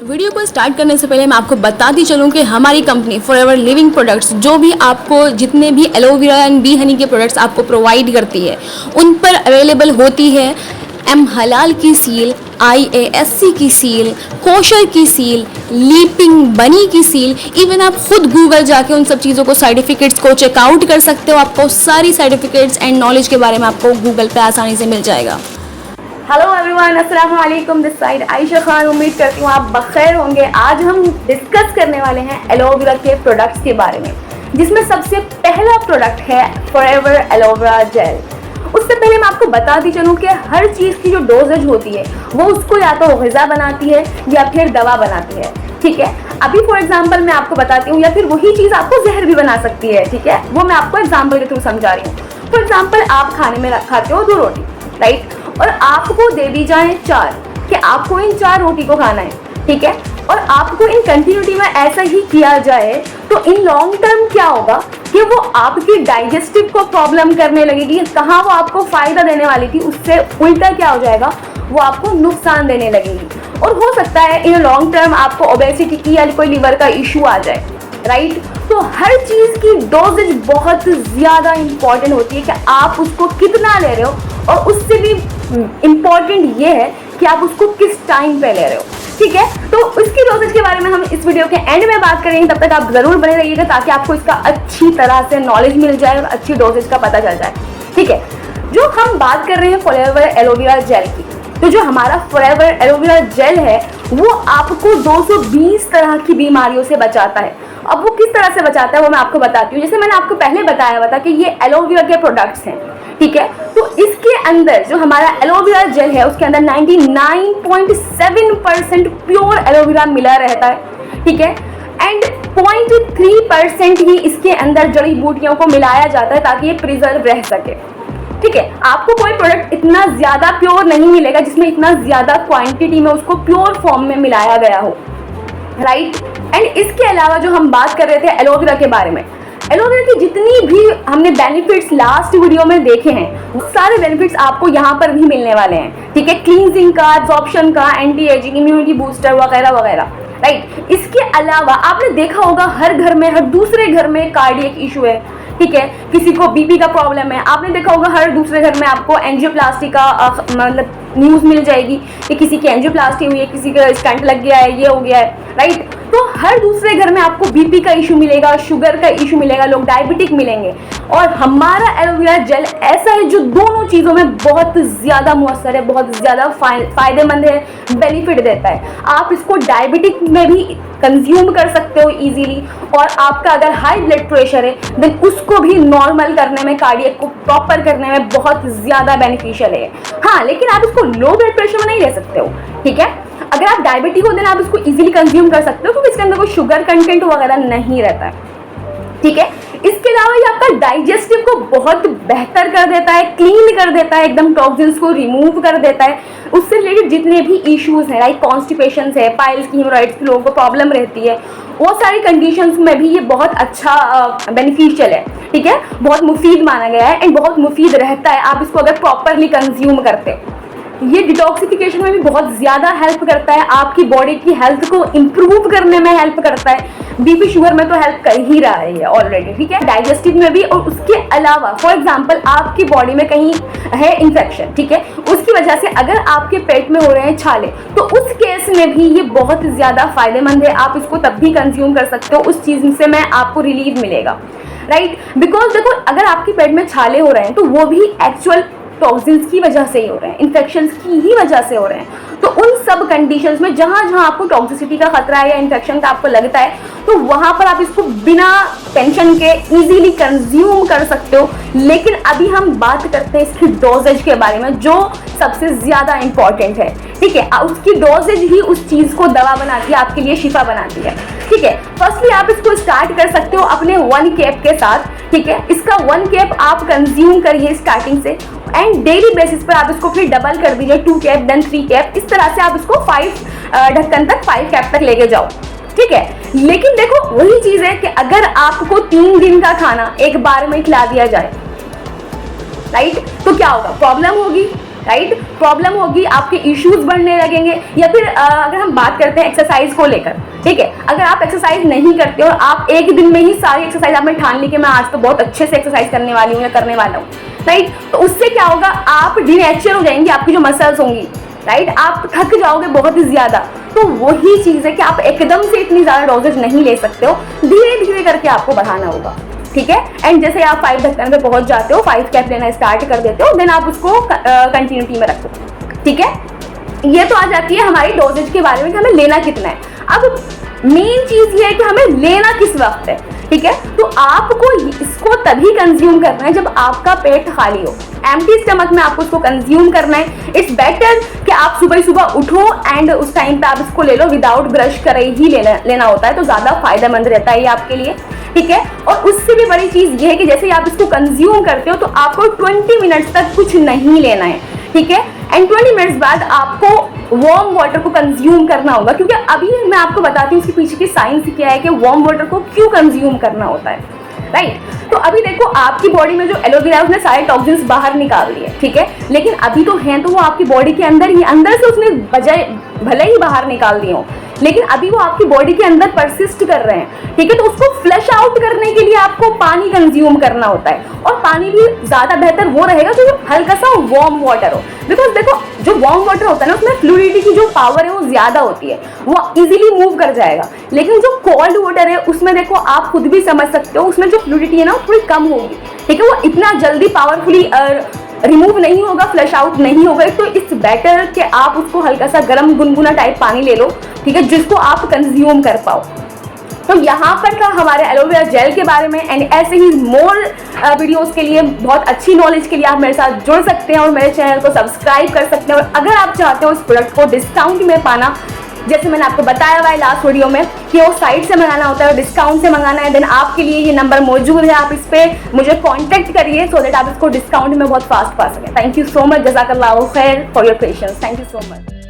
Video को start करने से पहले मैं आपको बताती चलूं कि हमारी कंपनी फॉरएवर लिविंग प्रोडक्ट्स जो भी आपको जितने भी एलोवेरा एंड बी हनी के प्रोडक्ट्स आपको प्रोवाइड करती है उन पर अवेलेबल होती है एम हलाल की सील, IASC की सील, कोशर की सील, लीपिंग बनी की सील। इवन आप खुद गूगल जाके उन सब चीज़ों को सर्टिफिकेट्स को चेकआउट कर सकते हो। आपको सारी सर्टिफिकेट्स एंड नॉलेज के बारे में आपको गूगल पे आसानी से मिल जाएगा। हेलो एवरीवन, अस्सलाम वालेकुम। This side Ayesha Khan. उम्मीद करती हूँ आप बखैर होंगे। आज हम डिस्कस करने वाले हैं एलोवेरा के प्रोडक्ट्स के बारे में, जिसमें सबसे पहला प्रोडक्ट है फॉरएवर एलोवेरा जेल। उससे पहले मैं आपको बताती चलूँ कि हर चीज़ की जो डोजेज होती है वो उसको या तो ग़िज़ा बनाती है या फिर दवा बनाती है। ठीक है, अभी फॉर एग्जांपल मैं आपको बताती हूँ, या फिर वही चीज़ आपको जहर भी बना सकती है। ठीक है, वो मैं आपको एग्जाम्पल के थ्रू समझा रही हूँ। फॉर एग्जाम्पल आप खाने में खाते हो 2 रोटी, राइट, और आपको दे दी जाए 4 कि आपको इन 4 रोटी को खाना है। ठीक है, और आपको इन कंटिन्यूटी में ऐसा ही किया जाए तो इन लॉन्ग टर्म क्या होगा कि वो आपकी डाइजेस्टिव को प्रॉब्लम करने लगेगी। कहाँ वो आपको फ़ायदा देने वाली थी, उससे उल्टा क्या हो जाएगा, वो आपको नुकसान देने लगेगी। और हो सकता है इन लॉन्ग टर्म आपको ओबेसिटी की या कोई लिवर का इशू आ जाए, राइट। तो हर चीज़ की डोजेज बहुत ज़्यादा इम्पॉर्टेंट होती है कि आप उसको कितना ले रहे हो, और उससे भी इम्पॉर्टेंट ये है कि आप उसको किस टाइम पे ले रहे हो। ठीक है, तो इसकी डोजेज के बारे में हम इस वीडियो के एंड में बात करेंगे। तब तक आप ज़रूर बने रहिएगा ताकि आपको इसका अच्छी तरह से नॉलेज मिल जाए और अच्छी डोजेज का पता चल जाए। ठीक है, जो हम बात कर रहे हैं फॉरएवर एलोवेरा जेल की, तो जो हमारा फॉरएवर एलोवेरा जेल है वो आपको 220 तरह की बीमारियों से बचाता है। अब वो किस तरह से बचाता है वो मैं आपको बताती हूँ। जैसे मैंने आपको पहले बताया हुआ था कि ये एलोवेरा के प्रोडक्ट्स हैं। ठीक है, तो इसके अंदर जो हमारा एलोवेरा जेल है उसके अंदर 99.7% प्योर एलोवेरा मिला रहता है। ठीक है, एंड 0.3% ही इसके अंदर जड़ी बूटियों को मिलाया जाता है ताकि ये प्रिजर्व रह सके। ठीक है, आपको कोई प्रोडक्ट इतना ज़्यादा प्योर नहीं मिलेगा जिसमें इतना ज़्यादा क्वांटिटी में उसको प्योर फॉर्म में मिलाया गया हो, राइट। एंड इसके अलावा जो हम बात कर रहे थे एलोवेरा के बारे में, एलोवेरा की जितनी भी हमने बेनिफिट्स लास्ट वीडियो में देखे हैं वो सारे बेनिफिट्स आपको यहाँ पर भी मिलने वाले हैं। ठीक है, क्लींजिंग का, एब्जॉर्प्शन का, एंटी एजिंग, इम्यूनिटी बूस्टर वगैरह वगैरह, राइट। इसके अलावा आपने देखा होगा हर घर में, हर दूसरे घर में कार्डियक इशू है। ठीक है, किसी को बीपी का प्रॉब्लम है, आपने देखा होगा हर दूसरे घर में आपको एंजियोप्लास्टी का मतलब न्यूज़ मिल जाएगी कि किसी की एंजियोप्लास्टी हुई है, किसी का स्टंट लग गया है, ये हो गया है, राइट। तो हर दूसरे घर में आपको बीपी का इशू मिलेगा, शुगर का इशू मिलेगा, लोग डायबिटिक मिलेंगे। और हमारा एलोवेरा जेल ऐसा है जो दोनों चीज़ों में बहुत ज़्यादा मुअस्सर है, बहुत ज़्यादा फ़ायदेमंद है, बेनिफिट देता है। आप इसको डायबिटिक में भी कंज्यूम कर सकते हो इजीली, और आपका अगर हाई ब्लड प्रेशर है देन उसको भी नॉर्मल करने में, कार्डियक को प्रॉपर करने में बहुत ज़्यादा बेनिफिशियल है। हाँ, लेकिन आप इसको लो ब्लड प्रेशर में नहीं ले सकते हो। ठीक है, अगर आप डायबिटिक हो देन आप इसको इजीली कंज्यूम कर सकते हो क्योंकि इसके अंदर कोई शुगर कंटेंट वगैरह नहीं रहता है। ठीक है, इसके अलावा ये आपका डाइजेस्टिव को बहुत बेहतर कर देता है, क्लीन कर देता है, एकदम टॉक्सिन्स को रिमूव कर देता है। उससे रिलेटेड जितने भी इश्यूज हैं, लाइक कॉन्स्टिपेशन है, पाइल्स की, हेमोरॉइड्स की लोगों को प्रॉब्लम रहती है, वो सारी कंडीशंस में भी ये बहुत अच्छा बेनिफिशियल है। ठीक है, बहुत मुफीद माना गया है एंड बहुत मुफीद रहता है आप इसको अगर प्रॉपरली कंज्यूम करते हो। ये डिटॉक्सिफिकेशन में भी बहुत ज़्यादा हेल्प करता है, आपकी बॉडी की हेल्थ को इम्प्रूव करने में हेल्प करता है। बीपी शुगर में तो हेल्प कर ही रहा है ये ऑलरेडी। ठीक है, डाइजेस्टिव में भी। और उसके अलावा फॉर एग्जांपल आपकी बॉडी में कहीं है इन्फेक्शन, ठीक है, उसकी वजह से अगर आपके पेट में हो रहे हैं छाले, तो उस केस में भी ये बहुत ज़्यादा फायदेमंद है। आप इसको तब भी कंज्यूम कर सकते हो, उस चीज़ से में आपको रिलीफ मिलेगा, राइट। बिकॉज देखो, अगर आपके पेट में छाले हो रहे हैं तो वो भी एक्चुअल टॉक्सिन्स की वजह से ही हो रहे हैं, इन्फेक्शंस की ही वजह से हो रहे हैं। तो उन सब कंडीशंस में जहाँ जहाँ आपको टॉक्सिसिटी का खतरा है या इन्फेक्शन का आपको लगता है, तो वहाँ पर आप इसको बिना टेंशन के इजीली कंज्यूम कर सकते हो। लेकिन अभी हम बात करते हैं इसकी डोजेज के बारे में, जो सबसे ज़्यादा इंपॉर्टेंट है। ठीक है, उसकी डोजेज ही उस चीज़ को दवा बनाती है, आपके लिए शिफा बनाती है। ठीक है, फर्स्टली आप इसको स्टार्ट कर सकते हो अपने 1 कैप के साथ। ठीक है, इसका 1 कैप आप कंज्यूम करिए स्टार्टिंग से, एंड डेली बेसिस पर आप इसको फिर डबल कर दीजिए, 2 कैप देन 3 कैप। इस तरह से आप इसको 5 ढक्कन तक, 5 कैप तक लेके जाओ। ठीक है, लेकिन देखो वही चीज़ है कि अगर आपको 3 दिन का खाना एक बार में खिला दिया जाए, राइट, तो क्या होगा, प्रॉब्लम होगी। राइट। प्रॉब्लम होगी, आपके इश्यूज बढ़ने लगेंगे। या फिर अगर हम बात करते हैं एक्सरसाइज को लेकर, ठीक है, अगर आप एक्सरसाइज नहीं करते और आप एक दिन में ही सारी एक्सरसाइज आपने ठान ली कि मैं आज तो बहुत अच्छे से एक्सरसाइज करने वाली हूँ या करने वाला हूँ, राइट, तो उससे क्या होगा, आप डिनेचर हो जाएंगे, आपकी जो मसल्स होंगी, राइट, आप थक जाओगे बहुत ही ज्यादा। तो वही चीज है कि आप एकदम से इतनी ज्यादा डोजेज नहीं ले सकते हो, धीरे धीरे करके आपको बढ़ाना होगा, ठीक है। एंड जैसे आप 5 ढक्कन पे पहुंच जाते हो, 5 कैप लेना स्टार्ट कर देते हो, देन आप उसको कंटिन्यूटी में रखो, ठीक है। ये तो आ जाती है हमारी डोजेज के बारे में कि हमें लेना कितना है। अब मेन चीज ये है कि हमें लेना किस वक्त है, ठीक है। तो आपको इसको तभी कंज्यूम करना है जब आपका पेट खाली हो, एम्प्टी स्टमक में आपको इसको कंज्यूम करना है। इट्स बेटर कि आप सुबह उठो एंड उस टाइम पे आप इसको ले लो, विदाउट ब्रश करे ही लेना होता है, तो ज़्यादा फायदेमंद रहता है ये आपके लिए, ठीक है। और उससे भी बड़ी चीज़ ये है कि जैसे आप इसको कंज्यूम करते हो तो आपको 20 मिनट्स तक कुछ नहीं लेना है, ठीक है। एंड 20 मिनट्स बाद आपको वार्म वाटर को कंज्यूम करना होगा, क्योंकि अभी मैं आपको बताती हूँ उसके पीछे की साइंस क्या है कि वार्म वाटर को क्यों कंज्यूम करना होता है, राइट। तो अभी देखो आपकी बॉडी में जो एलोवेरा है उसने सारे टॉक्सिन्स बाहर निकाल दिए, ठीक है, लेकिन अभी तो हैं तो वो आपकी बॉडी के अंदर ही, अंदर से उसने बजाय भले ही बाहर निकाल दिए हो, लेकिन अभी वो आपकी बॉडी के अंदर परसिस्ट कर रहे हैं, ठीक है। तो उसको फ्लश आउट करने के लिए आपको पानी कंज्यूम करना होता है, और पानी भी ज्यादा बेहतर वो रहेगा जो हल्का सा वार्म वाटर हो, बिकॉज देखो जो वार्म वाटर होता है ना उसमें फ्लूइडिटी की जो पावर है वो ज्यादा होती है, वो इजीली मूव कर जाएगा। लेकिन जो कोल्ड वाटर है उसमें देखो आप खुद भी समझ सकते हो, उसमें जो फ्लूइडिटी है ना थोड़ी कम होगी, ठीक है, वो इतना जल्दी पावरफुली रिमूव नहीं होगा, फ्लश आउट नहीं होगा। तो इट्स बेटर कि आप उसको हल्का सा गर्म गुनगुना टाइप पानी ले लो, ठीक है, जिसको आप कंज्यूम कर पाओ। तो यहाँ पर था हमारे एलोवेरा जेल के बारे में। एंड ऐसे ही मोर वीडियोस के लिए, बहुत अच्छी नॉलेज के लिए आप मेरे साथ जुड़ सकते हैं और मेरे चैनल को सब्सक्राइब कर सकते हैं। और अगर आप चाहते हो इस प्रोडक्ट को डिस्काउंट में पाना, जैसे मैंने आपको बताया हुआ है लास्ट वीडियो में कि वो साइट से मंगाना होता है और डिस्काउंट से मंगाना है, देन आपके लिए ये नंबर मौजूद है, आप इस पर मुझे कांटेक्ट करिए सो दैट आप इसको डिस्काउंट में बहुत फास्ट पा सकें। थैंक यू सो मच, जज़ाकल्लाहु खैर for your patience, thank you so much.